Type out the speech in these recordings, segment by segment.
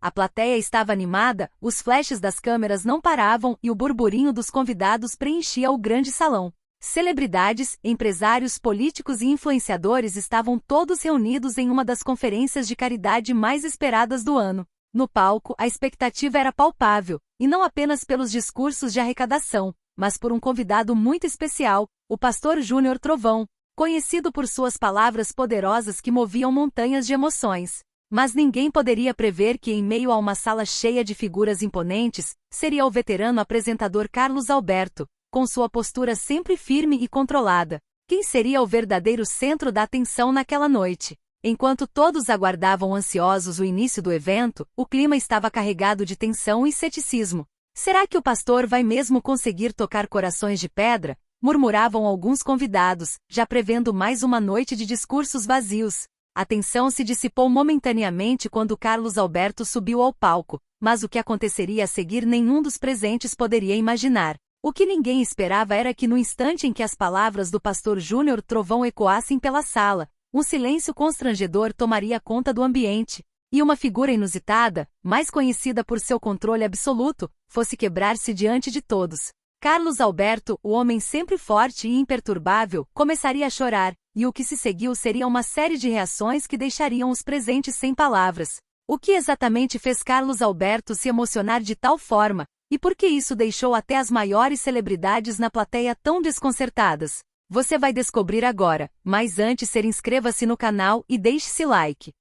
A plateia estava animada, os flashes das câmeras não paravam e o burburinho dos convidados preenchia o grande salão. Celebridades, empresários, políticos e influenciadores estavam todos reunidos em uma das conferências de caridade mais esperadas do ano. No palco, a expectativa era palpável, e não apenas pelos discursos de arrecadação, mas por um convidado muito especial, o pastor Júnior Trovão, conhecido por suas palavras poderosas que moviam montanhas de emoções. Mas ninguém poderia prever que, em meio a uma sala cheia de figuras imponentes, seria o veterano apresentador Carlos Alberto, com sua postura sempre firme e controlada. Quem seria o verdadeiro centro da atenção naquela noite? Enquanto todos aguardavam ansiosos o início do evento, o clima estava carregado de tensão e ceticismo. Será que o pastor vai mesmo conseguir tocar corações de pedra? Murmuravam alguns convidados, já prevendo mais uma noite de discursos vazios. A tensão se dissipou momentaneamente quando Carlos Alberto subiu ao palco, mas o que aconteceria a seguir nenhum dos presentes poderia imaginar. O que ninguém esperava era que no instante em que as palavras do pastor Júnior Trovão ecoassem pela sala, um silêncio constrangedor tomaria conta do ambiente, e uma figura inusitada, mais conhecida por seu controle absoluto, fosse quebrar-se diante de todos. Carlos Alberto, o homem sempre forte e imperturbável, começaria a chorar, e o que se seguiu seria uma série de reações que deixariam os presentes sem palavras. O que exatamente fez Carlos Alberto se emocionar de tal forma, e por que isso deixou até as maiores celebridades na plateia tão desconcertadas? Você vai descobrir agora, mas antes inscreva-se no canal e deixe seu like.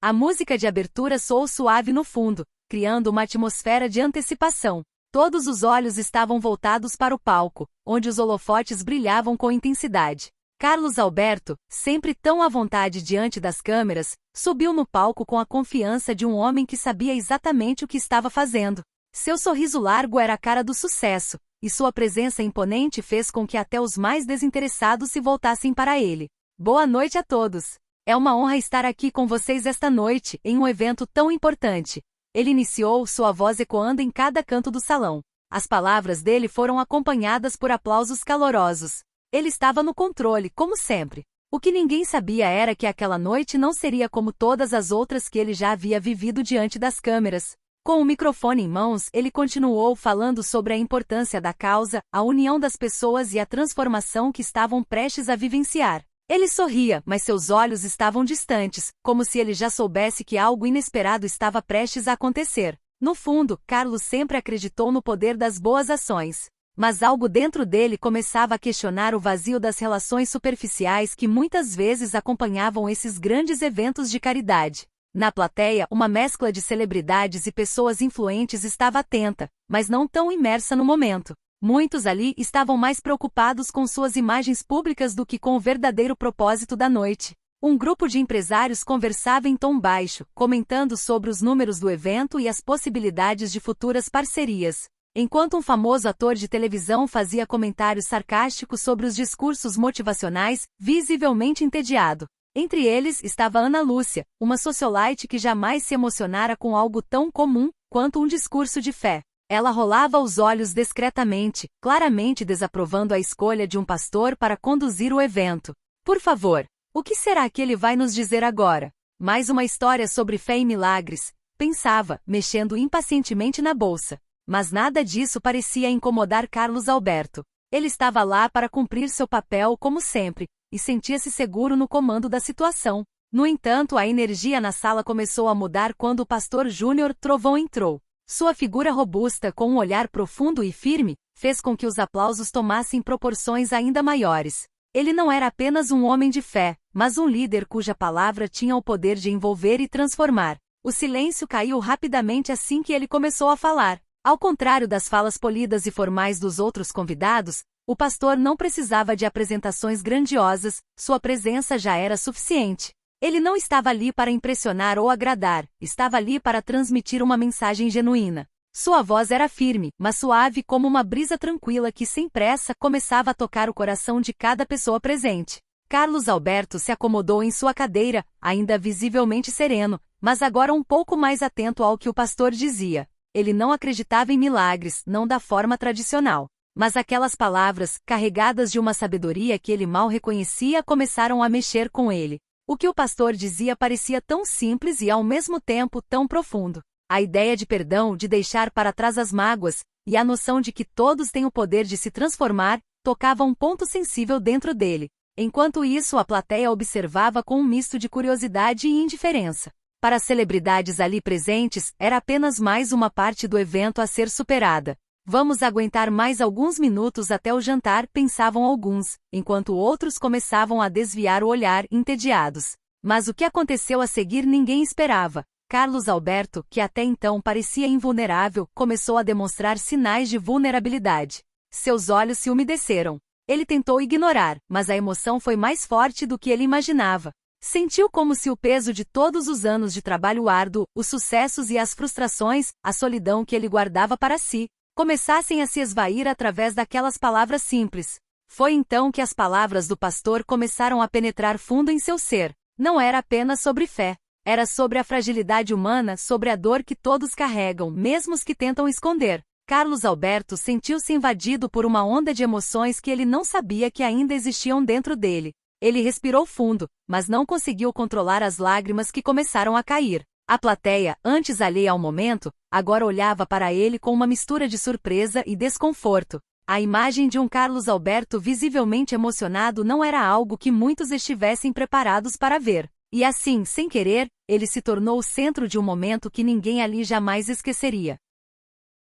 A música de abertura soou suave no fundo, criando uma atmosfera de antecipação. Todos os olhos estavam voltados para o palco, onde os holofotes brilhavam com intensidade. Carlos Alberto, sempre tão à vontade diante das câmeras, subiu no palco com a confiança de um homem que sabia exatamente o que estava fazendo. Seu sorriso largo era a cara do sucesso, e sua presença imponente fez com que até os mais desinteressados se voltassem para ele. Boa noite a todos! É uma honra estar aqui com vocês esta noite, em um evento tão importante. Ele iniciou, sua voz ecoando em cada canto do salão. As palavras dele foram acompanhadas por aplausos calorosos. Ele estava no controle, como sempre. O que ninguém sabia era que aquela noite não seria como todas as outras que ele já havia vivido diante das câmeras. Com o microfone em mãos, ele continuou falando sobre a importância da causa, a união das pessoas e a transformação que estavam prestes a vivenciar. Ele sorria, mas seus olhos estavam distantes, como se ele já soubesse que algo inesperado estava prestes a acontecer. No fundo, Carlos sempre acreditou no poder das boas ações. Mas algo dentro dele começava a questionar o vazio das relações superficiais que muitas vezes acompanhavam esses grandes eventos de caridade. Na plateia, uma mescla de celebridades e pessoas influentes estava atenta, mas não tão imersa no momento. Muitos ali estavam mais preocupados com suas imagens públicas do que com o verdadeiro propósito da noite. Um grupo de empresários conversava em tom baixo, comentando sobre os números do evento e as possibilidades de futuras parcerias, enquanto um famoso ator de televisão fazia comentários sarcásticos sobre os discursos motivacionais, visivelmente entediado. Entre eles estava Ana Lúcia, uma socialite que jamais se emocionara com algo tão comum quanto um discurso de fé. Ela rolava os olhos discretamente, claramente desaprovando a escolha de um pastor para conduzir o evento. Por favor, o que será que ele vai nos dizer agora? Mais uma história sobre fé e milagres, pensava, mexendo impacientemente na bolsa. Mas nada disso parecia incomodar Carlos Alberto. Ele estava lá para cumprir seu papel como sempre, e sentia-se seguro no comando da situação. No entanto, a energia na sala começou a mudar quando o pastor Júnior Trovão entrou. Sua figura robusta, com um olhar profundo e firme, fez com que os aplausos tomassem proporções ainda maiores. Ele não era apenas um homem de fé, mas um líder cuja palavra tinha o poder de envolver e transformar. O silêncio caiu rapidamente assim que ele começou a falar. Ao contrário das falas polidas e formais dos outros convidados, o pastor não precisava de apresentações grandiosas, sua presença já era suficiente. Ele não estava ali para impressionar ou agradar, estava ali para transmitir uma mensagem genuína. Sua voz era firme, mas suave como uma brisa tranquila que sem pressa começava a tocar o coração de cada pessoa presente. Carlos Alberto se acomodou em sua cadeira, ainda visivelmente sereno, mas agora um pouco mais atento ao que o pastor dizia. Ele não acreditava em milagres, não da forma tradicional. Mas aquelas palavras, carregadas de uma sabedoria que ele mal reconhecia, começaram a mexer com ele. O que o pastor dizia parecia tão simples e ao mesmo tempo tão profundo. A ideia de perdão, de deixar para trás as mágoas, e a noção de que todos têm o poder de se transformar, tocava um ponto sensível dentro dele. Enquanto isso, a plateia observava com um misto de curiosidade e indiferença. Para as celebridades ali presentes, era apenas mais uma parte do evento a ser superada. Vamos aguentar mais alguns minutos até o jantar, pensavam alguns, enquanto outros começavam a desviar o olhar, entediados. Mas o que aconteceu a seguir ninguém esperava. Carlos Alberto, que até então parecia invulnerável, começou a demonstrar sinais de vulnerabilidade. Seus olhos se umedeceram. Ele tentou ignorar, mas a emoção foi mais forte do que ele imaginava. Sentiu como se o peso de todos os anos de trabalho árduo, os sucessos e as frustrações, a solidão que ele guardava para si, começassem a se esvair através daquelas palavras simples. Foi então que as palavras do pastor começaram a penetrar fundo em seu ser. Não era apenas sobre fé. Era sobre a fragilidade humana, sobre a dor que todos carregam, mesmo os que tentam esconder. Carlos Alberto sentiu-se invadido por uma onda de emoções que ele não sabia que ainda existiam dentro dele. Ele respirou fundo, mas não conseguiu controlar as lágrimas que começaram a cair. A plateia, antes alheia ao momento, agora olhava para ele com uma mistura de surpresa e desconforto. A imagem de um Carlos Alberto visivelmente emocionado não era algo que muitos estivessem preparados para ver. E assim, sem querer, ele se tornou o centro de um momento que ninguém ali jamais esqueceria.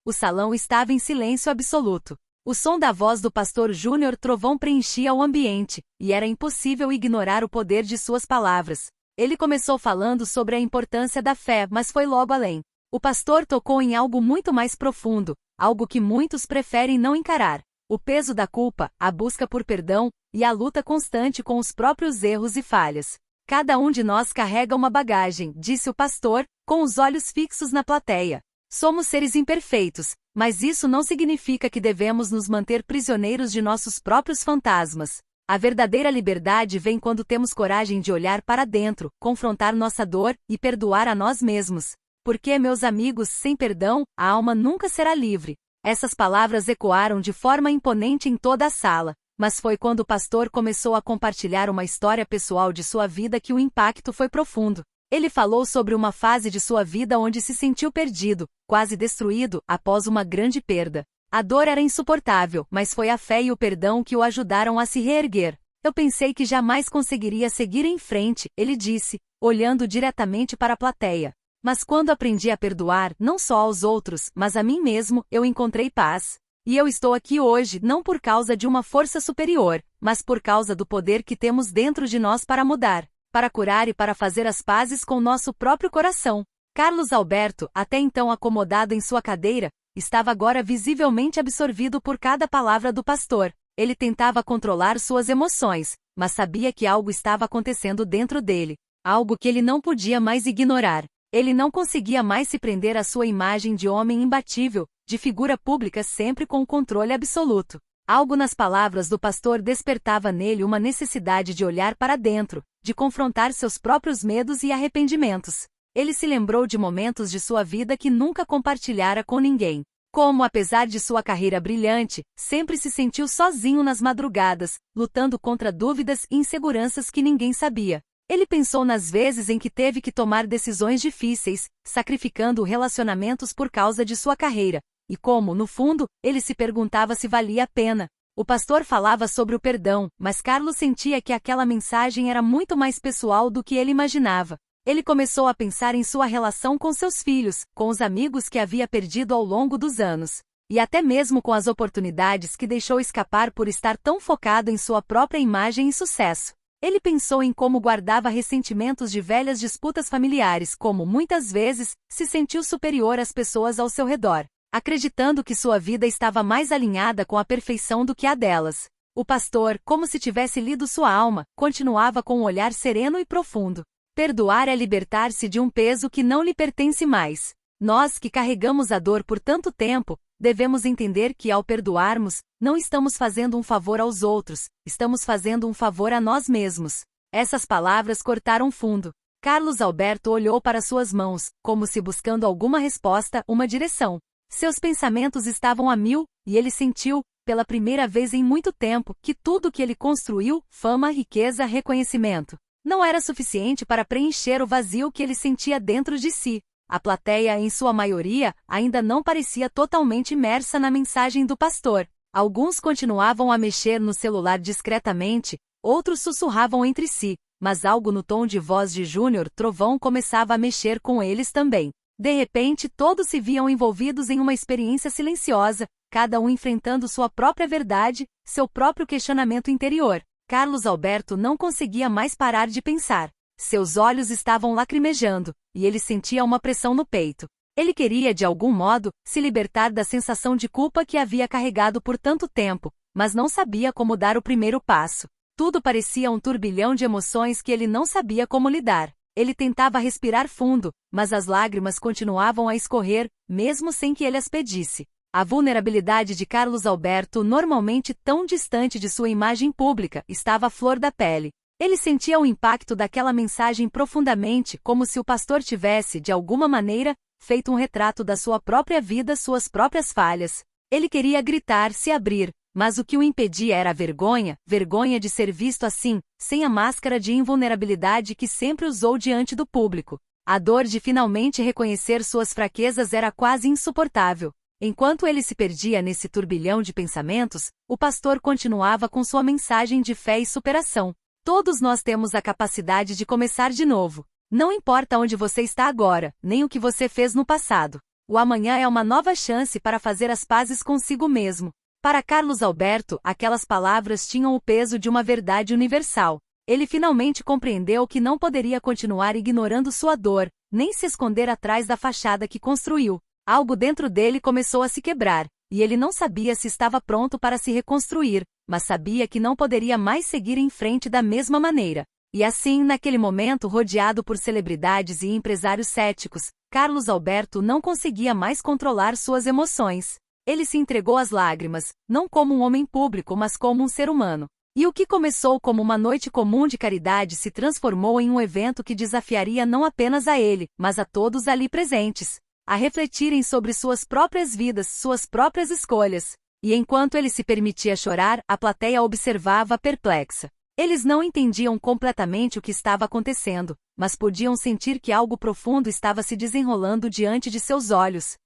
O salão estava em silêncio absoluto. O som da voz do pastor Júnior Trovão preenchia o ambiente, e era impossível ignorar o poder de suas palavras. Ele começou falando sobre a importância da fé, mas foi logo além. O pastor tocou em algo muito mais profundo, algo que muitos preferem não encarar. O peso da culpa, a busca por perdão, e a luta constante com os próprios erros e falhas. Cada um de nós carrega uma bagagem, disse o pastor, com os olhos fixos na plateia. Somos seres imperfeitos, mas isso não significa que devemos nos manter prisioneiros de nossos próprios fantasmas. A verdadeira liberdade vem quando temos coragem de olhar para dentro, confrontar nossa dor e perdoar a nós mesmos. Porque, meus amigos, sem perdão, a alma nunca será livre. Essas palavras ecoaram de forma imponente em toda a sala. Mas foi quando o pastor começou a compartilhar uma história pessoal de sua vida que o impacto foi profundo. Ele falou sobre uma fase de sua vida onde se sentiu perdido, quase destruído, após uma grande perda. A dor era insuportável, mas foi a fé e o perdão que o ajudaram a se reerguer. Eu pensei que jamais conseguiria seguir em frente, ele disse, olhando diretamente para a plateia. Mas quando aprendi a perdoar, não só aos outros, mas a mim mesmo, eu encontrei paz. E eu estou aqui hoje não por causa de uma força superior, mas por causa do poder que temos dentro de nós para mudar, para curar e para fazer as pazes com nosso próprio coração. Carlos Alberto, até então acomodado em sua cadeira, estava agora visivelmente absorvido por cada palavra do pastor. Ele tentava controlar suas emoções, mas sabia que algo estava acontecendo dentro dele, algo que ele não podia mais ignorar. Ele não conseguia mais se prender à sua imagem de homem imbatível, de figura pública sempre com controle absoluto. Algo nas palavras do pastor despertava nele uma necessidade de olhar para dentro, de confrontar seus próprios medos e arrependimentos. Ele se lembrou de momentos de sua vida que nunca compartilhara com ninguém. Como, apesar de sua carreira brilhante, sempre se sentiu sozinho nas madrugadas, lutando contra dúvidas e inseguranças que ninguém sabia. Ele pensou nas vezes em que teve que tomar decisões difíceis, sacrificando relacionamentos por causa de sua carreira. E como, no fundo, ele se perguntava se valia a pena. O pastor falava sobre o perdão, mas Carlos sentia que aquela mensagem era muito mais pessoal do que ele imaginava. Ele começou a pensar em sua relação com seus filhos, com os amigos que havia perdido ao longo dos anos. E até mesmo com as oportunidades que deixou escapar por estar tão focado em sua própria imagem e sucesso. Ele pensou em como guardava ressentimentos de velhas disputas familiares, como, muitas vezes, se sentiu superior às pessoas ao seu redor, acreditando que sua vida estava mais alinhada com a perfeição do que a delas. O pastor, como se tivesse lido sua alma, continuava com um olhar sereno e profundo. Perdoar é libertar-se de um peso que não lhe pertence mais. Nós que carregamos a dor por tanto tempo, devemos entender que ao perdoarmos, não estamos fazendo um favor aos outros, estamos fazendo um favor a nós mesmos. Essas palavras cortaram fundo. Carlos Alberto olhou para suas mãos, como se buscando alguma resposta, uma direção. Seus pensamentos estavam a mil, e ele sentiu, pela primeira vez em muito tempo, que tudo que ele construiu, fama, riqueza, reconhecimento, não era suficiente para preencher o vazio que ele sentia dentro de si. A plateia, em sua maioria, ainda não parecia totalmente imersa na mensagem do pastor. Alguns continuavam a mexer no celular discretamente, outros sussurravam entre si, mas algo no tom de voz de Júnior Trovão começava a mexer com eles também. De repente, todos se viam envolvidos em uma experiência silenciosa, cada um enfrentando sua própria verdade, seu próprio questionamento interior. Carlos Alberto não conseguia mais parar de pensar. Seus olhos estavam lacrimejando, e ele sentia uma pressão no peito. Ele queria, de algum modo, se libertar da sensação de culpa que havia carregado por tanto tempo, mas não sabia como dar o primeiro passo. Tudo parecia um turbilhão de emoções que ele não sabia como lidar. Ele tentava respirar fundo, mas as lágrimas continuavam a escorrer, mesmo sem que ele as pedisse. A vulnerabilidade de Carlos Alberto, normalmente tão distante de sua imagem pública, estava à flor da pele. Ele sentia o impacto daquela mensagem profundamente, como se o pastor tivesse, de alguma maneira, feito um retrato da sua própria vida, suas próprias falhas. Ele queria gritar, se abrir, mas o que o impedia era a vergonha de ser visto assim, sem a máscara de invulnerabilidade que sempre usou diante do público. A dor de finalmente reconhecer suas fraquezas era quase insuportável. Enquanto ele se perdia nesse turbilhão de pensamentos, o pastor continuava com sua mensagem de fé e superação. Todos nós temos a capacidade de começar de novo. Não importa onde você está agora, nem o que você fez no passado. O amanhã é uma nova chance para fazer as pazes consigo mesmo. Para Carlos Alberto, aquelas palavras tinham o peso de uma verdade universal. Ele finalmente compreendeu que não poderia continuar ignorando sua dor, nem se esconder atrás da fachada que construiu. Algo dentro dele começou a se quebrar, e ele não sabia se estava pronto para se reconstruir, mas sabia que não poderia mais seguir em frente da mesma maneira. E assim, naquele momento rodeado por celebridades e empresários céticos, Carlos Alberto não conseguia mais controlar suas emoções. Ele se entregou às lágrimas, não como um homem público, mas como um ser humano. E o que começou como uma noite comum de caridade se transformou em um evento que desafiaria não apenas a ele, mas a todos ali presentes, a refletirem sobre suas próprias vidas, suas próprias escolhas. E enquanto ele se permitia chorar, a plateia observava perplexa. Eles não entendiam completamente o que estava acontecendo, mas podiam sentir que algo profundo estava se desenrolando diante de seus olhos.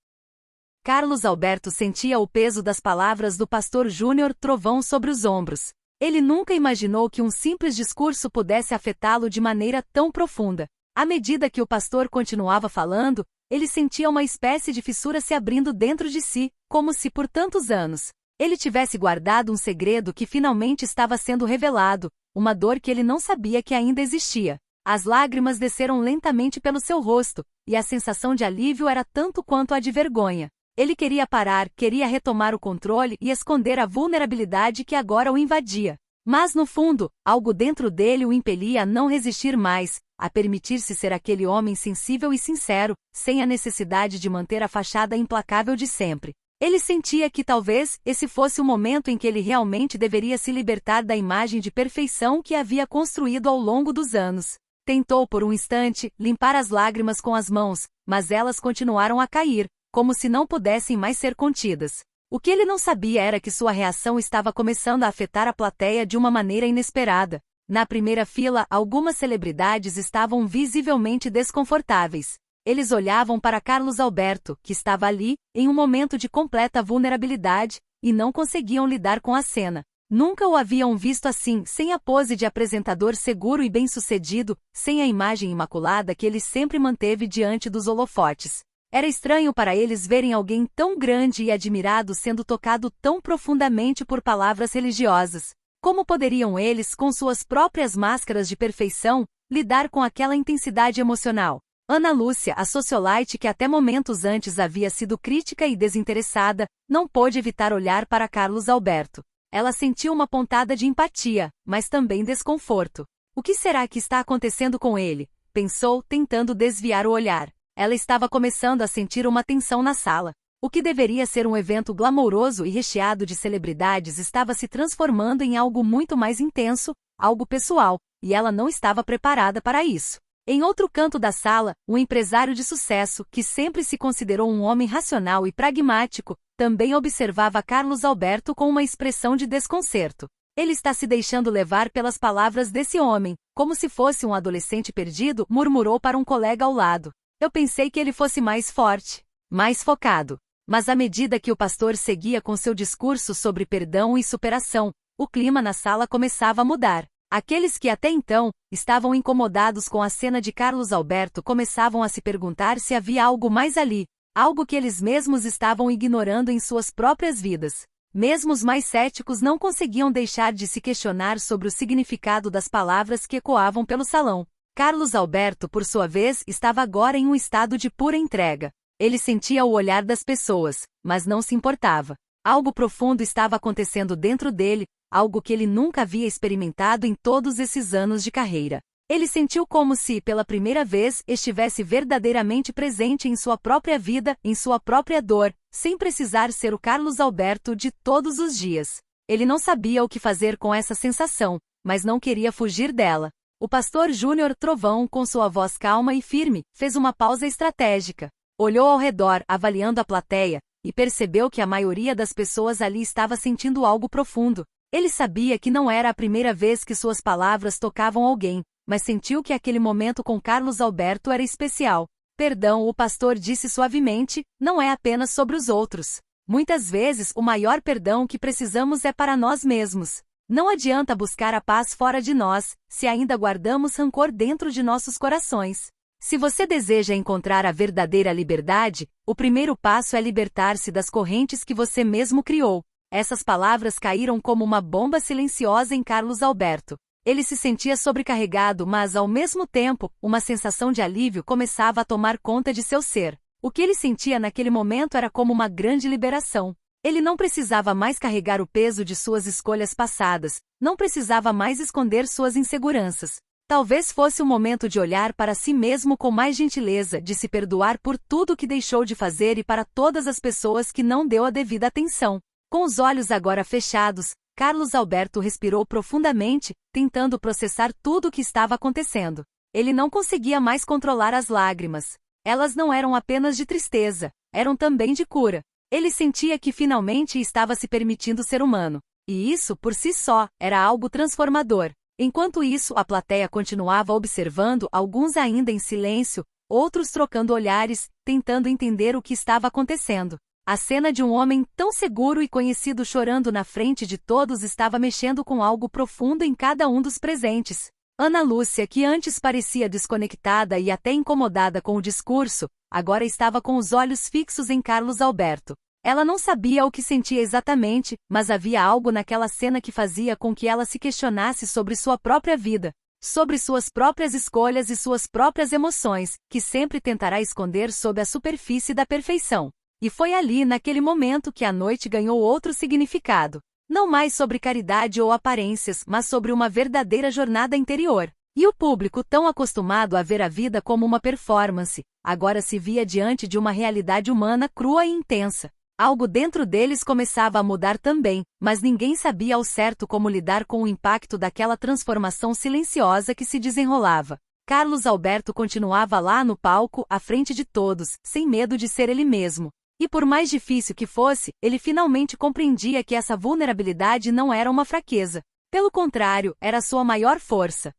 Carlos Alberto sentia o peso das palavras do pastor Júnior Trovão sobre os ombros. Ele nunca imaginou que um simples discurso pudesse afetá-lo de maneira tão profunda. À medida que o pastor continuava falando, ele sentia uma espécie de fissura se abrindo dentro de si, como se por tantos anos ele tivesse guardado um segredo que finalmente estava sendo revelado, uma dor que ele não sabia que ainda existia. As lágrimas desceram lentamente pelo seu rosto, e a sensação de alívio era tanto quanto a de vergonha. Ele queria parar, queria retomar o controle e esconder a vulnerabilidade que agora o invadia. Mas no fundo, algo dentro dele o impelia a não resistir mais, a permitir-se ser aquele homem sensível e sincero, sem a necessidade de manter a fachada implacável de sempre. Ele sentia que talvez esse fosse o momento em que ele realmente deveria se libertar da imagem de perfeição que havia construído ao longo dos anos. Tentou por um instante limpar as lágrimas com as mãos, mas elas continuaram a cair, como se não pudessem mais ser contidas. O que ele não sabia era que sua reação estava começando a afetar a plateia de uma maneira inesperada. Na primeira fila, algumas celebridades estavam visivelmente desconfortáveis. Eles olhavam para Carlos Alberto, que estava ali, em um momento de completa vulnerabilidade, e não conseguiam lidar com a cena. Nunca o haviam visto assim, sem a pose de apresentador seguro e bem-sucedido, sem a imagem imaculada que ele sempre manteve diante dos holofotes. Era estranho para eles verem alguém tão grande e admirado sendo tocado tão profundamente por palavras religiosas. Como poderiam eles, com suas próprias máscaras de perfeição, lidar com aquela intensidade emocional? Ana Lúcia, a socialite que até momentos antes havia sido crítica e desinteressada, não pôde evitar olhar para Carlos Alberto. Ela sentiu uma pontada de empatia, mas também desconforto. O que será que está acontecendo com ele? Pensou, tentando desviar o olhar. Ela estava começando a sentir uma tensão na sala. O que deveria ser um evento glamouroso e recheado de celebridades estava se transformando em algo muito mais intenso, algo pessoal, e ela não estava preparada para isso. Em outro canto da sala, um empresário de sucesso, que sempre se considerou um homem racional e pragmático, também observava Carlos Alberto com uma expressão de desconcerto. Ele está se deixando levar pelas palavras desse homem, como se fosse um adolescente perdido, murmurou para um colega ao lado. Eu pensei que ele fosse mais forte, mais focado. Mas à medida que o pastor seguia com seu discurso sobre perdão e superação, o clima na sala começava a mudar. Aqueles que até então estavam incomodados com a cena de Carlos Alberto começavam a se perguntar se havia algo mais ali, algo que eles mesmos estavam ignorando em suas próprias vidas. Mesmo os mais céticos não conseguiam deixar de se questionar sobre o significado das palavras que ecoavam pelo salão. Carlos Alberto, por sua vez, estava agora em um estado de pura entrega. Ele sentia o olhar das pessoas, mas não se importava. Algo profundo estava acontecendo dentro dele, algo que ele nunca havia experimentado em todos esses anos de carreira. Ele sentiu como se, pela primeira vez, estivesse verdadeiramente presente em sua própria vida, em sua própria dor, sem precisar ser o Carlos Alberto de todos os dias. Ele não sabia o que fazer com essa sensação, mas não queria fugir dela. O pastor Júnior Trovão, com sua voz calma e firme, fez uma pausa estratégica. Olhou ao redor, avaliando a plateia, e percebeu que a maioria das pessoas ali estava sentindo algo profundo. Ele sabia que não era a primeira vez que suas palavras tocavam alguém, mas sentiu que aquele momento com Carlos Alberto era especial. Perdão, o pastor disse suavemente, não é apenas sobre os outros. Muitas vezes o maior perdão que precisamos é para nós mesmos. Não adianta buscar a paz fora de nós, se ainda guardamos rancor dentro de nossos corações. Se você deseja encontrar a verdadeira liberdade, o primeiro passo é libertar-se das correntes que você mesmo criou. Essas palavras caíram como uma bomba silenciosa em Carlos Alberto. Ele se sentia sobrecarregado, mas, ao mesmo tempo, uma sensação de alívio começava a tomar conta de seu ser. O que ele sentia naquele momento era como uma grande liberação. Ele não precisava mais carregar o peso de suas escolhas passadas, não precisava mais esconder suas inseguranças. Talvez fosse o momento de olhar para si mesmo com mais gentileza, de se perdoar por tudo que deixou de fazer e para todas as pessoas que não deu a devida atenção. Com os olhos agora fechados, Carlos Alberto respirou profundamente, tentando processar tudo o que estava acontecendo. Ele não conseguia mais controlar as lágrimas. Elas não eram apenas de tristeza, eram também de cura. Ele sentia que finalmente estava se permitindo ser humano. E isso, por si só, era algo transformador. Enquanto isso, a plateia continuava observando, alguns ainda em silêncio, outros trocando olhares, tentando entender o que estava acontecendo. A cena de um homem tão seguro e conhecido chorando na frente de todos estava mexendo com algo profundo em cada um dos presentes. Ana Lúcia, que antes parecia desconectada e até incomodada com o discurso, agora estava com os olhos fixos em Carlos Alberto. Ela não sabia o que sentia exatamente, mas havia algo naquela cena que fazia com que ela se questionasse sobre sua própria vida, sobre suas próprias escolhas e suas próprias emoções, que sempre tentará esconder sob a superfície da perfeição. E foi ali, naquele momento, que a noite ganhou outro significado. Não mais sobre caridade ou aparências, mas sobre uma verdadeira jornada interior. E o público, tão acostumado a ver a vida como uma performance, agora se via diante de uma realidade humana crua e intensa. Algo dentro deles começava a mudar também, mas ninguém sabia ao certo como lidar com o impacto daquela transformação silenciosa que se desenrolava. Carlos Alberto continuava lá no palco, à frente de todos, sem medo de ser ele mesmo. E por mais difícil que fosse, ele finalmente compreendia que essa vulnerabilidade não era uma fraqueza. Pelo contrário, era sua maior força.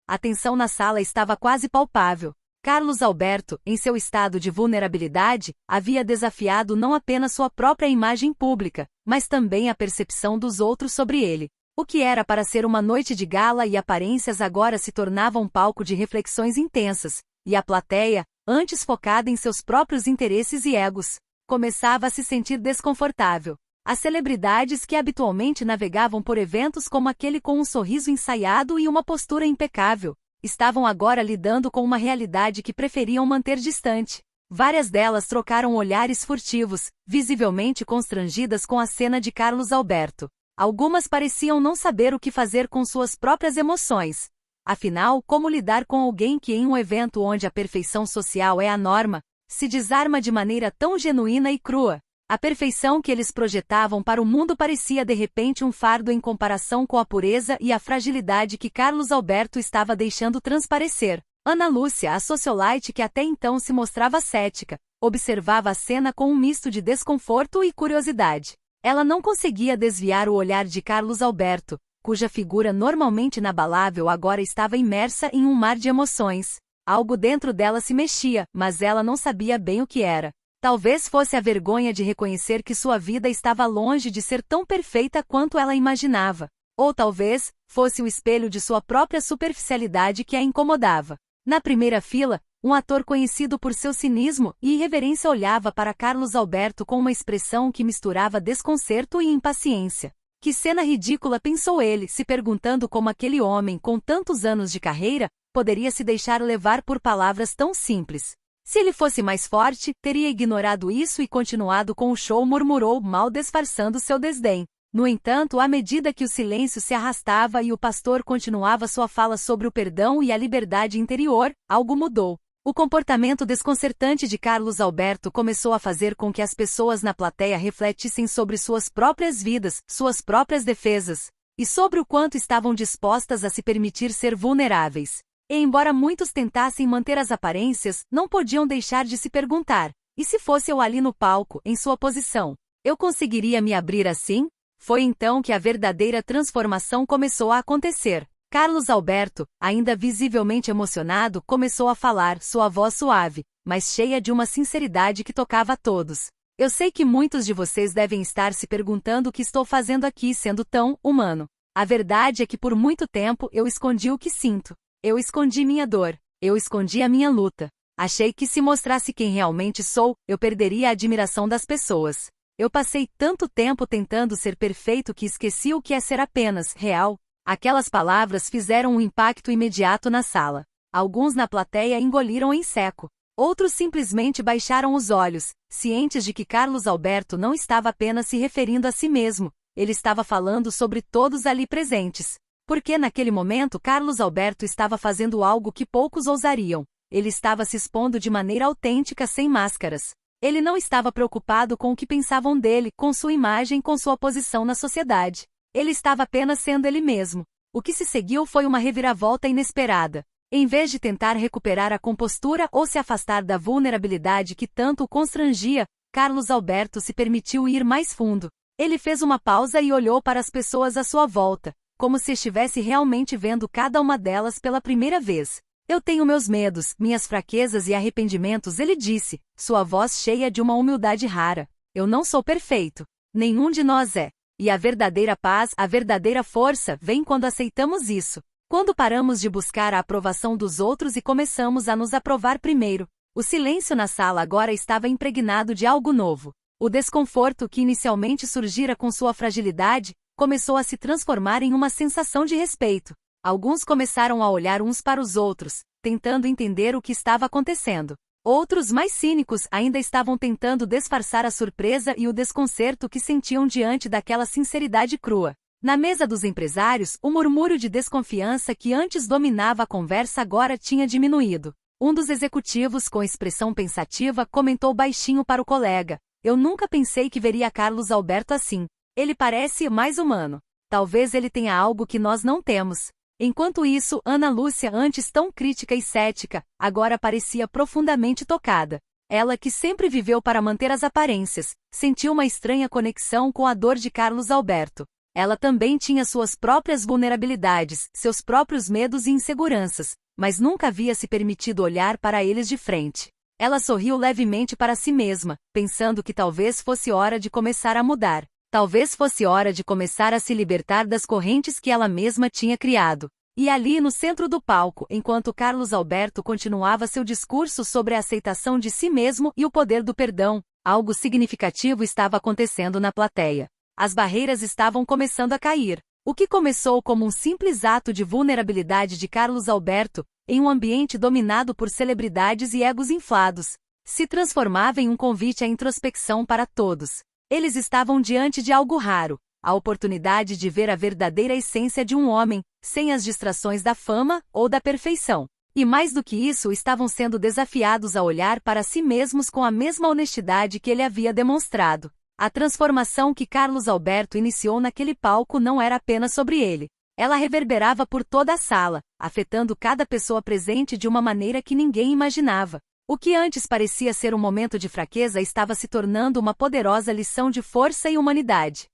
A tensão na sala estava quase palpável. Carlos Alberto, em seu estado de vulnerabilidade, havia desafiado não apenas sua própria imagem pública, mas também a percepção dos outros sobre ele. O que era para ser uma noite de gala e aparências agora se tornava um palco de reflexões intensas, e a plateia, antes focada em seus próprios interesses e egos, começava a se sentir desconfortável. As celebridades que habitualmente navegavam por eventos como aquele com um sorriso ensaiado e uma postura impecável, estavam agora lidando com uma realidade que preferiam manter distante. Várias delas trocaram olhares furtivos, visivelmente constrangidas com a cena de Carlos Alberto. Algumas pareciam não saber o que fazer com suas próprias emoções. Afinal, como lidar com alguém que em um evento onde a perfeição social é a norma, se desarma de maneira tão genuína e crua? A perfeição que eles projetavam para o mundo parecia de repente um fardo em comparação com a pureza e a fragilidade que Carlos Alberto estava deixando transparecer. Ana Lúcia, a socialite que até então se mostrava cética, observava a cena com um misto de desconforto e curiosidade. Ela não conseguia desviar o olhar de Carlos Alberto, cuja figura normalmente inabalável agora estava imersa em um mar de emoções. Algo dentro dela se mexia, mas ela não sabia bem o que era. Talvez fosse a vergonha de reconhecer que sua vida estava longe de ser tão perfeita quanto ela imaginava. Ou talvez fosse o espelho de sua própria superficialidade que a incomodava. Na primeira fila, um ator conhecido por seu cinismo e irreverência olhava para Carlos Alberto com uma expressão que misturava desconcerto e impaciência. Que cena ridícula, pensou ele, se perguntando como aquele homem com tantos anos de carreira poderia se deixar levar por palavras tão simples. Se ele fosse mais forte, teria ignorado isso e continuado com o show, murmurou, mal disfarçando seu desdém. No entanto, à medida que o silêncio se arrastava e o pastor continuava sua fala sobre o perdão e a liberdade interior, algo mudou. O comportamento desconcertante de Carlos Alberto começou a fazer com que as pessoas na plateia refletissem sobre suas próprias vidas, suas próprias defesas, e sobre o quanto estavam dispostas a se permitir ser vulneráveis. E embora muitos tentassem manter as aparências, não podiam deixar de se perguntar: e se fosse eu ali no palco, em sua posição? Eu conseguiria me abrir assim? Foi então que a verdadeira transformação começou a acontecer. Carlos Alberto, ainda visivelmente emocionado, começou a falar, sua voz suave, mas cheia de uma sinceridade que tocava a todos. Eu sei que muitos de vocês devem estar se perguntando o que estou fazendo aqui sendo tão humano. A verdade é que por muito tempo eu escondi o que sinto. Eu escondi minha dor. Eu escondi a minha luta. Achei que se mostrasse quem realmente sou, eu perderia a admiração das pessoas. Eu passei tanto tempo tentando ser perfeito que esqueci o que é ser apenas real. Aquelas palavras fizeram um impacto imediato na sala. Alguns na plateia engoliram em seco. Outros simplesmente baixaram os olhos, cientes de que Carlos Alberto não estava apenas se referindo a si mesmo, ele estava falando sobre todos ali presentes. Porque naquele momento Carlos Alberto estava fazendo algo que poucos ousariam. Ele estava se expondo de maneira autêntica, sem máscaras. Ele não estava preocupado com o que pensavam dele, com sua imagem, com sua posição na sociedade. Ele estava apenas sendo ele mesmo. O que se seguiu foi uma reviravolta inesperada. Em vez de tentar recuperar a compostura ou se afastar da vulnerabilidade que tanto o constrangia, Carlos Alberto se permitiu ir mais fundo. Ele fez uma pausa e olhou para as pessoas à sua volta, como se estivesse realmente vendo cada uma delas pela primeira vez. Eu tenho meus medos, minhas fraquezas e arrependimentos, ele disse, sua voz cheia de uma humildade rara. Eu não sou perfeito. Nenhum de nós é. E a verdadeira paz, a verdadeira força, vem quando aceitamos isso. Quando paramos de buscar a aprovação dos outros e começamos a nos aprovar primeiro. O silêncio na sala agora estava impregnado de algo novo. O desconforto que inicialmente surgira com sua fragilidade, começou a se transformar em uma sensação de respeito. Alguns começaram a olhar uns para os outros, tentando entender o que estava acontecendo. Outros, mais cínicos, ainda estavam tentando disfarçar a surpresa e o desconcerto que sentiam diante daquela sinceridade crua. Na mesa dos empresários, o murmúrio de desconfiança que antes dominava a conversa agora tinha diminuído. Um dos executivos, com expressão pensativa, comentou baixinho para o colega: eu nunca pensei que veria Carlos Alberto assim. Ele parece mais humano. Talvez ele tenha algo que nós não temos. Enquanto isso, Ana Lúcia, antes tão crítica e cética, agora parecia profundamente tocada. Ela, que sempre viveu para manter as aparências, sentiu uma estranha conexão com a dor de Carlos Alberto. Ela também tinha suas próprias vulnerabilidades, seus próprios medos e inseguranças, mas nunca havia se permitido olhar para eles de frente. Ela sorriu levemente para si mesma, pensando que talvez fosse hora de começar a mudar. Talvez fosse hora de começar a se libertar das correntes que ela mesma tinha criado. E ali no centro do palco, enquanto Carlos Alberto continuava seu discurso sobre a aceitação de si mesmo e o poder do perdão, algo significativo estava acontecendo na plateia. As barreiras estavam começando a cair. O que começou como um simples ato de vulnerabilidade de Carlos Alberto, em um ambiente dominado por celebridades e egos inflados, se transformava em um convite à introspecção para todos. Eles estavam diante de algo raro, a oportunidade de ver a verdadeira essência de um homem, sem as distrações da fama ou da perfeição. E mais do que isso, estavam sendo desafiados a olhar para si mesmos com a mesma honestidade que ele havia demonstrado. A transformação que Carlos Alberto iniciou naquele palco não era apenas sobre ele. Ela reverberava por toda a sala, afetando cada pessoa presente de uma maneira que ninguém imaginava. O que antes parecia ser um momento de fraqueza estava se tornando uma poderosa lição de força e humanidade.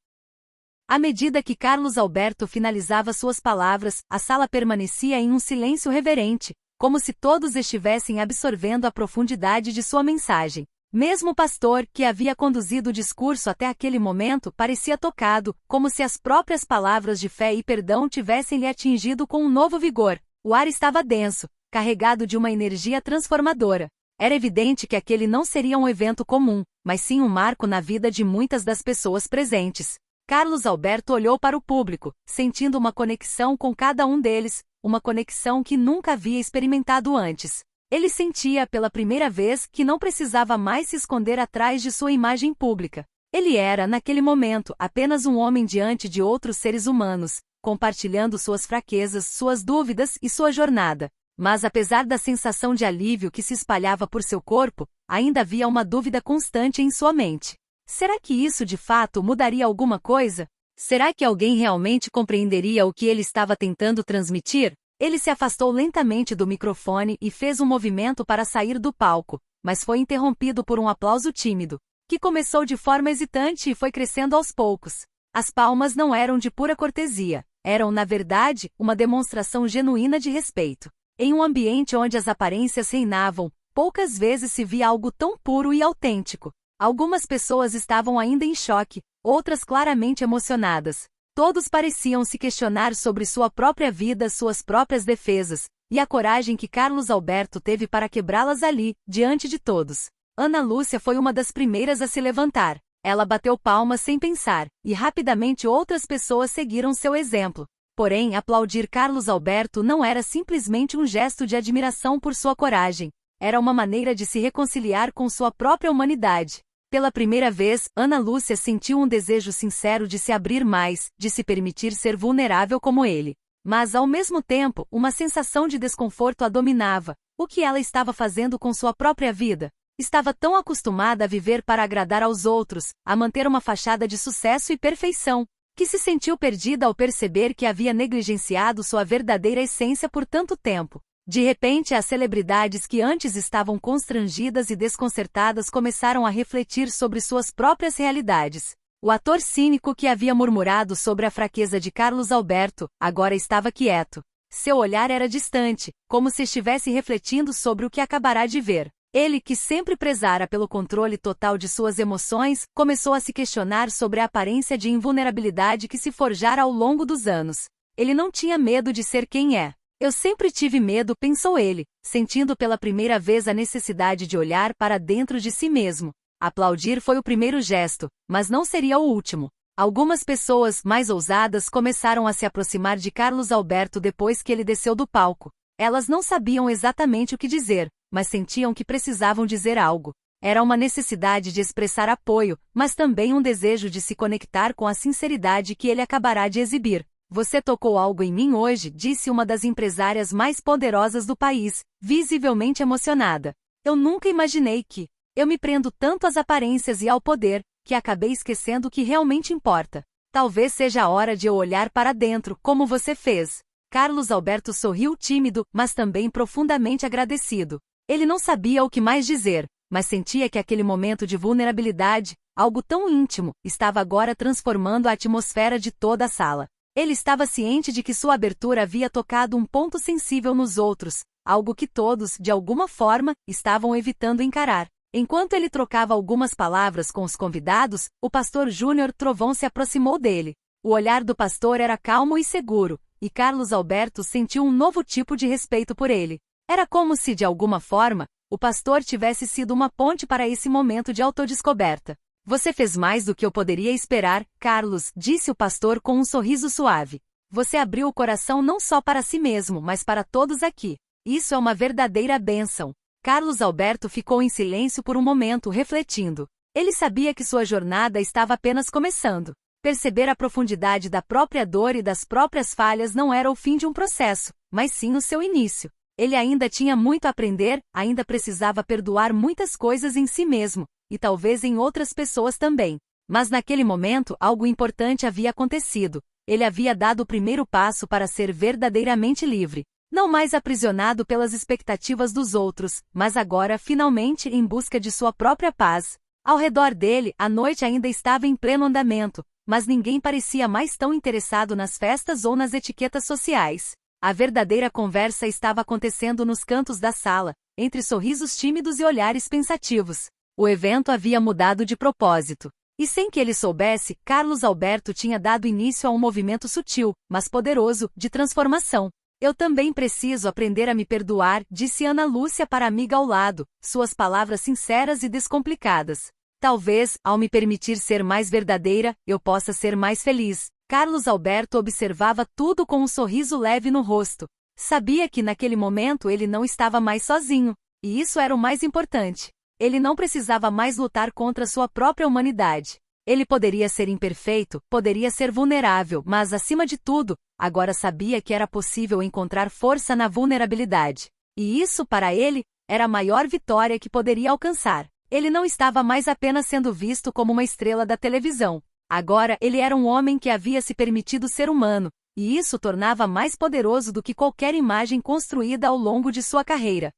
À medida que Carlos Alberto finalizava suas palavras, a sala permanecia em um silêncio reverente, como se todos estivessem absorvendo a profundidade de sua mensagem. Mesmo o pastor, que havia conduzido o discurso até aquele momento, parecia tocado, como se as próprias palavras de fé e perdão tivessem lhe atingido com um novo vigor. O ar estava denso, carregado de uma energia transformadora. Era evidente que aquele não seria um evento comum, mas sim um marco na vida de muitas das pessoas presentes. Carlos Alberto olhou para o público, sentindo uma conexão com cada um deles, uma conexão que nunca havia experimentado antes. Ele sentia pela primeira vez que não precisava mais se esconder atrás de sua imagem pública. Ele era, naquele momento, apenas um homem diante de outros seres humanos, compartilhando suas fraquezas, suas dúvidas e sua jornada. Mas apesar da sensação de alívio que se espalhava por seu corpo, ainda havia uma dúvida constante em sua mente. Será que isso de fato mudaria alguma coisa? Será que alguém realmente compreenderia o que ele estava tentando transmitir? Ele se afastou lentamente do microfone e fez um movimento para sair do palco, mas foi interrompido por um aplauso tímido, que começou de forma hesitante e foi crescendo aos poucos. As palmas não eram de pura cortesia, eram, na verdade, uma demonstração genuína de respeito. Em um ambiente onde as aparências reinavam, poucas vezes se via algo tão puro e autêntico. Algumas pessoas estavam ainda em choque, outras claramente emocionadas. Todos pareciam se questionar sobre sua própria vida, suas próprias defesas, e a coragem que Carlos Alberto teve para quebrá-las ali, diante de todos. Ana Lúcia foi uma das primeiras a se levantar. Ela bateu palmas sem pensar, e rapidamente outras pessoas seguiram seu exemplo. Porém, aplaudir Carlos Alberto não era simplesmente um gesto de admiração por sua coragem. Era uma maneira de se reconciliar com sua própria humanidade. Pela primeira vez, Ana Lúcia sentiu um desejo sincero de se abrir mais, de se permitir ser vulnerável como ele. Mas, ao mesmo tempo, uma sensação de desconforto a dominava. O que ela estava fazendo com sua própria vida? Estava tão acostumada a viver para agradar aos outros, a manter uma fachada de sucesso e perfeição, que se sentiu perdida ao perceber que havia negligenciado sua verdadeira essência por tanto tempo. De repente, as celebridades que antes estavam constrangidas e desconcertadas começaram a refletir sobre suas próprias realidades. O ator cínico que havia murmurado sobre a fraqueza de Carlos Alberto, agora estava quieto. Seu olhar era distante, como se estivesse refletindo sobre o que acabará de ver. Ele, que sempre prezara pelo controle total de suas emoções, começou a se questionar sobre a aparência de invulnerabilidade que se forjara ao longo dos anos. Ele não tinha medo de ser quem é. Eu sempre tive medo, pensou ele, sentindo pela primeira vez a necessidade de olhar para dentro de si mesmo. Aplaudir foi o primeiro gesto, mas não seria o último. Algumas pessoas, mais ousadas, começaram a se aproximar de Carlos Alberto depois que ele desceu do palco. Elas não sabiam exatamente o que dizer, mas sentiam que precisavam dizer algo. Era uma necessidade de expressar apoio, mas também um desejo de se conectar com a sinceridade que ele acabará de exibir. Você tocou algo em mim hoje, disse uma das empresárias mais poderosas do país, visivelmente emocionada. Eu nunca imaginei que... Eu me prendo tanto às aparências e ao poder, que acabei esquecendo o que realmente importa. Talvez seja a hora de eu olhar para dentro, como você fez. Carlos Alberto sorriu tímido, mas também profundamente agradecido. Ele não sabia o que mais dizer, mas sentia que aquele momento de vulnerabilidade, algo tão íntimo, estava agora transformando a atmosfera de toda a sala. Ele estava ciente de que sua abertura havia tocado um ponto sensível nos outros, algo que todos, de alguma forma, estavam evitando encarar. Enquanto ele trocava algumas palavras com os convidados, o pastor Júnior Trovão se aproximou dele. O olhar do pastor era calmo e seguro, e Carlos Alberto sentiu um novo tipo de respeito por ele. Era como se, de alguma forma, o pastor tivesse sido uma ponte para esse momento de autodescoberta. Você fez mais do que eu poderia esperar, Carlos, disse o pastor com um sorriso suave. Você abriu o coração não só para si mesmo, mas para todos aqui. Isso é uma verdadeira bênção. Carlos Alberto ficou em silêncio por um momento, refletindo. Ele sabia que sua jornada estava apenas começando. Perceber a profundidade da própria dor e das próprias falhas não era o fim de um processo, mas sim o seu início. Ele ainda tinha muito a aprender, ainda precisava perdoar muitas coisas em si mesmo, e talvez em outras pessoas também. Mas naquele momento, algo importante havia acontecido. Ele havia dado o primeiro passo para ser verdadeiramente livre. Não mais aprisionado pelas expectativas dos outros, mas agora finalmente em busca de sua própria paz. Ao redor dele, a noite ainda estava em pleno andamento, mas ninguém parecia mais tão interessado nas festas ou nas etiquetas sociais. A verdadeira conversa estava acontecendo nos cantos da sala, entre sorrisos tímidos e olhares pensativos. O evento havia mudado de propósito. E sem que ele soubesse, Carlos Alberto tinha dado início a um movimento sutil, mas poderoso, de transformação. Eu também preciso aprender a me perdoar, disse Ana Lúcia para a amiga ao lado, suas palavras sinceras e descomplicadas. Talvez, ao me permitir ser mais verdadeira, eu possa ser mais feliz. Carlos Alberto observava tudo com um sorriso leve no rosto. Sabia que naquele momento ele não estava mais sozinho, e isso era o mais importante. Ele não precisava mais lutar contra sua própria humanidade. Ele poderia ser imperfeito, poderia ser vulnerável, mas acima de tudo, agora sabia que era possível encontrar força na vulnerabilidade. E isso, para ele, era a maior vitória que poderia alcançar. Ele não estava mais apenas sendo visto como uma estrela da televisão. Agora, ele era um homem que havia se permitido ser humano, e isso o tornava mais poderoso do que qualquer imagem construída ao longo de sua carreira.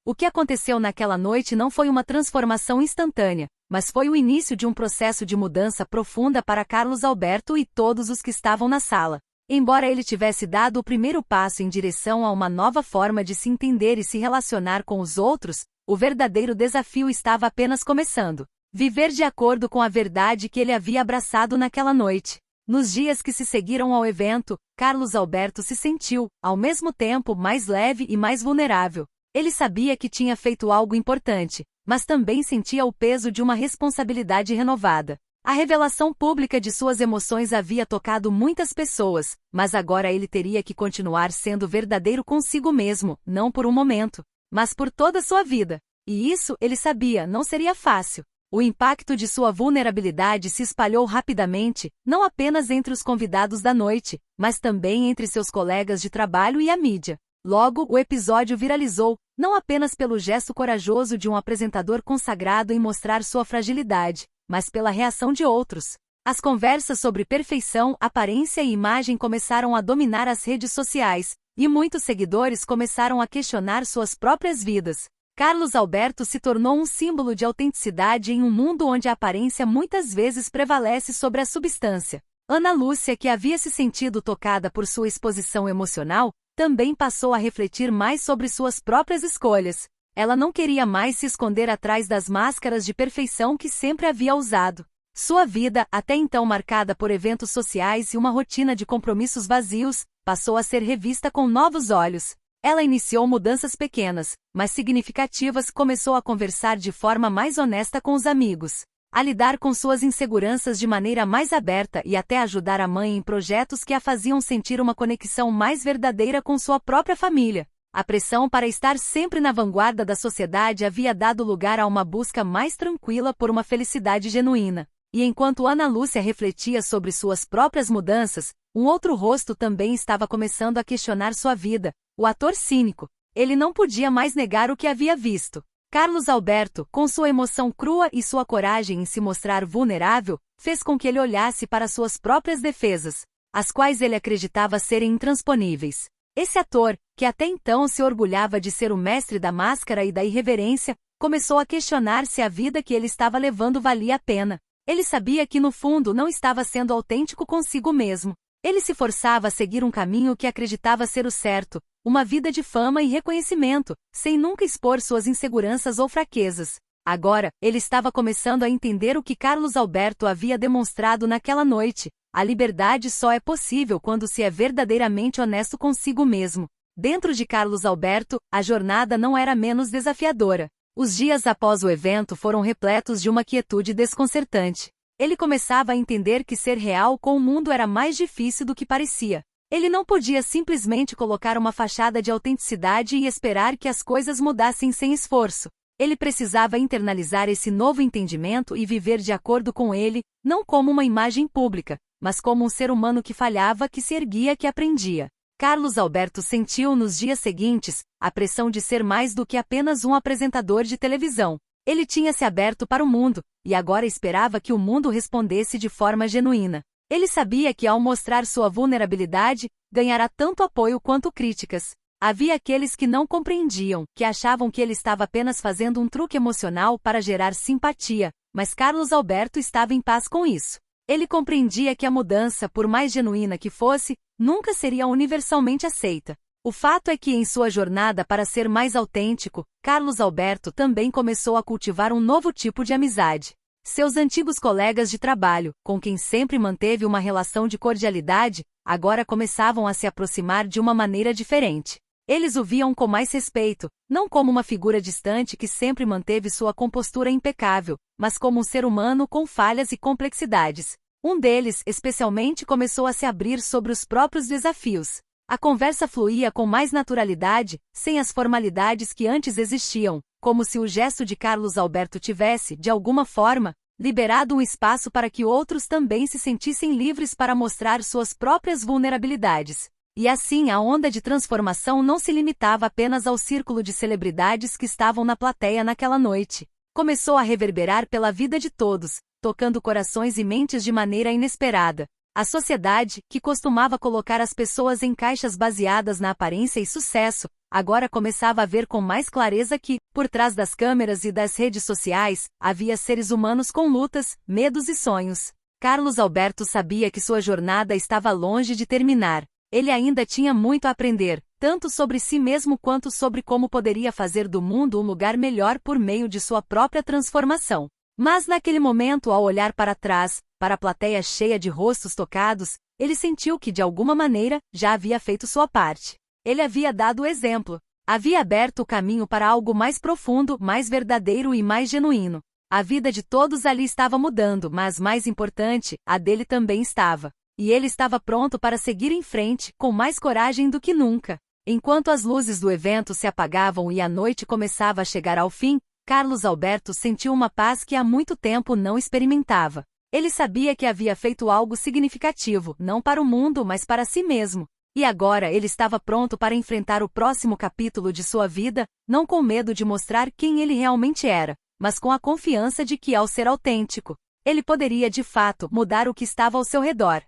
O que aconteceu naquela noite não foi uma transformação instantânea, mas foi o início de um processo de mudança profunda para Carlos Alberto e todos os que estavam na sala. Embora ele tivesse dado o primeiro passo em direção a uma nova forma de se entender e se relacionar com os outros, o verdadeiro desafio estava apenas começando. Viver de acordo com a verdade que ele havia abraçado naquela noite. Nos dias que se seguiram ao evento, Carlos Alberto se sentiu, ao mesmo tempo, mais leve e mais vulnerável. Ele sabia que tinha feito algo importante, mas também sentia o peso de uma responsabilidade renovada. A revelação pública de suas emoções havia tocado muitas pessoas, mas agora ele teria que continuar sendo verdadeiro consigo mesmo, não por um momento, mas por toda a sua vida. E isso, ele sabia, não seria fácil. O impacto de sua vulnerabilidade se espalhou rapidamente, não apenas entre os convidados da noite, mas também entre seus colegas de trabalho e a mídia. Logo, o episódio viralizou, não apenas pelo gesto corajoso de um apresentador consagrado em mostrar sua fragilidade, mas pela reação de outros. As conversas sobre perfeição, aparência e imagem começaram a dominar as redes sociais, e muitos seguidores começaram a questionar suas próprias vidas. Carlos Alberto se tornou um símbolo de autenticidade em um mundo onde a aparência muitas vezes prevalece sobre a substância. Ana Lúcia, que havia se sentido tocada por sua exposição emocional, também passou a refletir mais sobre suas próprias escolhas. Ela não queria mais se esconder atrás das máscaras de perfeição que sempre havia usado. Sua vida, até então marcada por eventos sociais e uma rotina de compromissos vazios, passou a ser revista com novos olhos. Ela iniciou mudanças pequenas, mas significativas, começou a conversar de forma mais honesta com os amigos, a lidar com suas inseguranças de maneira mais aberta e até ajudar a mãe em projetos que a faziam sentir uma conexão mais verdadeira com sua própria família. A pressão para estar sempre na vanguarda da sociedade havia dado lugar a uma busca mais tranquila por uma felicidade genuína. E enquanto Ana Lúcia refletia sobre suas próprias mudanças, um outro rosto também estava começando a questionar sua vida, o ator cínico. Ele não podia mais negar o que havia visto. Carlos Alberto, com sua emoção crua e sua coragem em se mostrar vulnerável, fez com que ele olhasse para suas próprias defesas, as quais ele acreditava serem intransponíveis. Esse ator, que até então se orgulhava de ser o mestre da máscara e da irreverência, começou a questionar se a vida que ele estava levando valia a pena. Ele sabia que no fundo não estava sendo autêntico consigo mesmo. Ele se forçava a seguir um caminho que acreditava ser o certo, uma vida de fama e reconhecimento, sem nunca expor suas inseguranças ou fraquezas. Agora, ele estava começando a entender o que Carlos Alberto havia demonstrado naquela noite. A liberdade só é possível quando se é verdadeiramente honesto consigo mesmo. Dentro de Carlos Alberto, a jornada não era menos desafiadora. Os dias após o evento foram repletos de uma quietude desconcertante. Ele começava a entender que ser real com o mundo era mais difícil do que parecia. Ele não podia simplesmente colocar uma fachada de autenticidade e esperar que as coisas mudassem sem esforço. Ele precisava internalizar esse novo entendimento e viver de acordo com ele, não como uma imagem pública, mas como um ser humano que falhava, que se erguia, que aprendia. Carlos Alberto sentiu nos dias seguintes a pressão de ser mais do que apenas um apresentador de televisão. Ele tinha se aberto para o mundo, e agora esperava que o mundo respondesse de forma genuína. Ele sabia que ao mostrar sua vulnerabilidade, ganhará tanto apoio quanto críticas. Havia aqueles que não compreendiam, que achavam que ele estava apenas fazendo um truque emocional para gerar simpatia, mas Carlos Alberto estava em paz com isso. Ele compreendia que a mudança, por mais genuína que fosse, nunca seria universalmente aceita. O fato é que em sua jornada para ser mais autêntico, Carlos Alberto também começou a cultivar um novo tipo de amizade. Seus antigos colegas de trabalho, com quem sempre manteve uma relação de cordialidade, agora começavam a se aproximar de uma maneira diferente. Eles o viam com mais respeito, não como uma figura distante que sempre manteve sua compostura impecável, mas como um ser humano com falhas e complexidades. Um deles, especialmente, começou a se abrir sobre os próprios desafios. A conversa fluía com mais naturalidade, sem as formalidades que antes existiam, como se o gesto de Carlos Alberto tivesse, de alguma forma, liberado um espaço para que outros também se sentissem livres para mostrar suas próprias vulnerabilidades. E assim a onda de transformação não se limitava apenas ao círculo de celebridades que estavam na plateia naquela noite. Começou a reverberar pela vida de todos, tocando corações e mentes de maneira inesperada. A sociedade, que costumava colocar as pessoas em caixas baseadas na aparência e sucesso, agora começava a ver com mais clareza que, por trás das câmeras e das redes sociais, havia seres humanos com lutas, medos e sonhos. Carlos Alberto sabia que sua jornada estava longe de terminar. Ele ainda tinha muito a aprender, tanto sobre si mesmo quanto sobre como poderia fazer do mundo um lugar melhor por meio de sua própria transformação. Mas naquele momento, ao olhar para trás, para a plateia cheia de rostos tocados, ele sentiu que de alguma maneira, já havia feito sua parte. Ele havia dado o exemplo. Havia aberto o caminho para algo mais profundo, mais verdadeiro e mais genuíno. A vida de todos ali estava mudando, mas mais importante, a dele também estava. E ele estava pronto para seguir em frente, com mais coragem do que nunca. Enquanto as luzes do evento se apagavam e a noite começava a chegar ao fim, Carlos Alberto sentiu uma paz que há muito tempo não experimentava. Ele sabia que havia feito algo significativo, não para o mundo, mas para si mesmo. E agora ele estava pronto para enfrentar o próximo capítulo de sua vida, não com medo de mostrar quem ele realmente era, mas com a confiança de que, ao ser autêntico, ele poderia de fato mudar o que estava ao seu redor.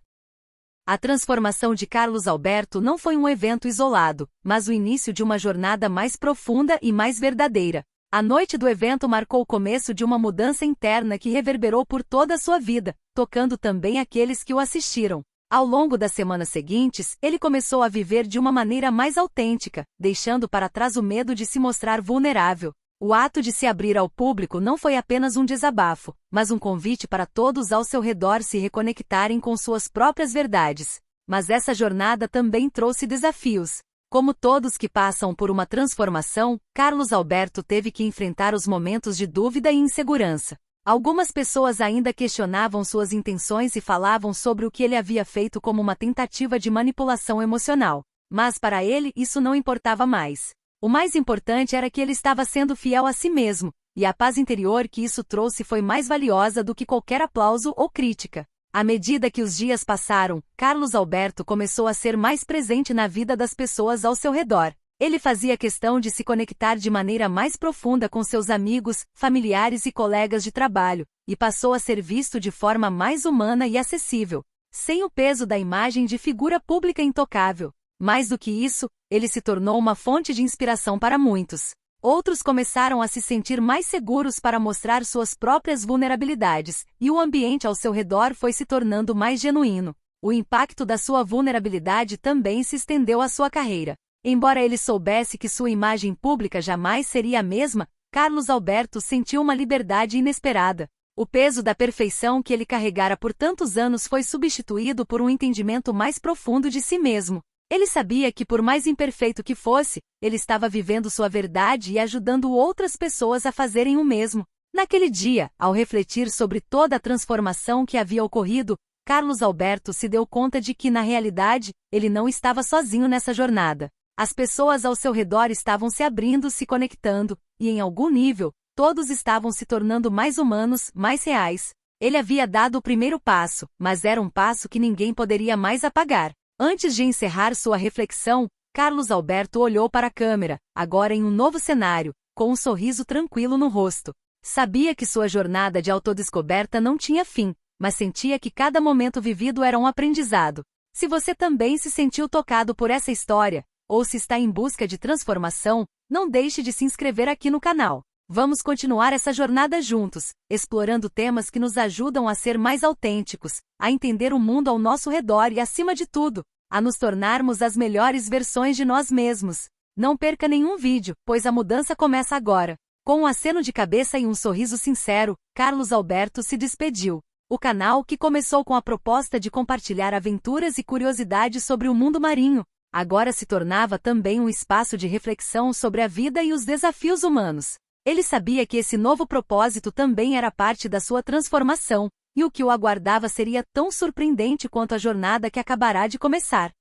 A transformação de Carlos Alberto não foi um evento isolado, mas o início de uma jornada mais profunda e mais verdadeira. A noite do evento marcou o começo de uma mudança interna que reverberou por toda a sua vida, tocando também aqueles que o assistiram. Ao longo das semanas seguintes, ele começou a viver de uma maneira mais autêntica, deixando para trás o medo de se mostrar vulnerável. O ato de se abrir ao público não foi apenas um desabafo, mas um convite para todos ao seu redor se reconectarem com suas próprias verdades. Mas essa jornada também trouxe desafios. Como todos que passam por uma transformação, Carlos Alberto teve que enfrentar os momentos de dúvida e insegurança. Algumas pessoas ainda questionavam suas intenções e falavam sobre o que ele havia feito como uma tentativa de manipulação emocional. Mas para ele isso não importava mais. O mais importante era que ele estava sendo fiel a si mesmo, e a paz interior que isso trouxe foi mais valiosa do que qualquer aplauso ou crítica. À medida que os dias passaram, Carlos Alberto começou a ser mais presente na vida das pessoas ao seu redor. Ele fazia questão de se conectar de maneira mais profunda com seus amigos, familiares e colegas de trabalho, e passou a ser visto de forma mais humana e acessível, sem o peso da imagem de figura pública intocável. Mais do que isso, ele se tornou uma fonte de inspiração para muitos. Outros começaram a se sentir mais seguros para mostrar suas próprias vulnerabilidades, e o ambiente ao seu redor foi se tornando mais genuíno. O impacto da sua vulnerabilidade também se estendeu à sua carreira. Embora ele soubesse que sua imagem pública jamais seria a mesma, Carlos Alberto sentiu uma liberdade inesperada. O peso da perfeição que ele carregara por tantos anos foi substituído por um entendimento mais profundo de si mesmo. Ele sabia que, por mais imperfeito que fosse, ele estava vivendo sua verdade e ajudando outras pessoas a fazerem o mesmo. Naquele dia, ao refletir sobre toda a transformação que havia ocorrido, Carlos Alberto se deu conta de que, na realidade, ele não estava sozinho nessa jornada. As pessoas ao seu redor estavam se abrindo, se conectando, e em algum nível, todos estavam se tornando mais humanos, mais reais. Ele havia dado o primeiro passo, mas era um passo que ninguém poderia mais apagar. Antes de encerrar sua reflexão, Carlos Alberto olhou para a câmera, agora em um novo cenário, com um sorriso tranquilo no rosto. Sabia que sua jornada de autodescoberta não tinha fim, mas sentia que cada momento vivido era um aprendizado. Se você também se sentiu tocado por essa história, ou se está em busca de transformação, não deixe de se inscrever aqui no canal. Vamos continuar essa jornada juntos, explorando temas que nos ajudam a ser mais autênticos, a entender o mundo ao nosso redor e, acima de tudo, a nos tornarmos as melhores versões de nós mesmos. Não perca nenhum vídeo, pois a mudança começa agora. Com um aceno de cabeça e um sorriso sincero, Carlos Alberto se despediu. O canal, que começou com a proposta de compartilhar aventuras e curiosidades sobre o mundo marinho, agora se tornava também um espaço de reflexão sobre a vida e os desafios humanos. Ele sabia que esse novo propósito também era parte da sua transformação, e o que o aguardava seria tão surpreendente quanto a jornada que acabará de começar.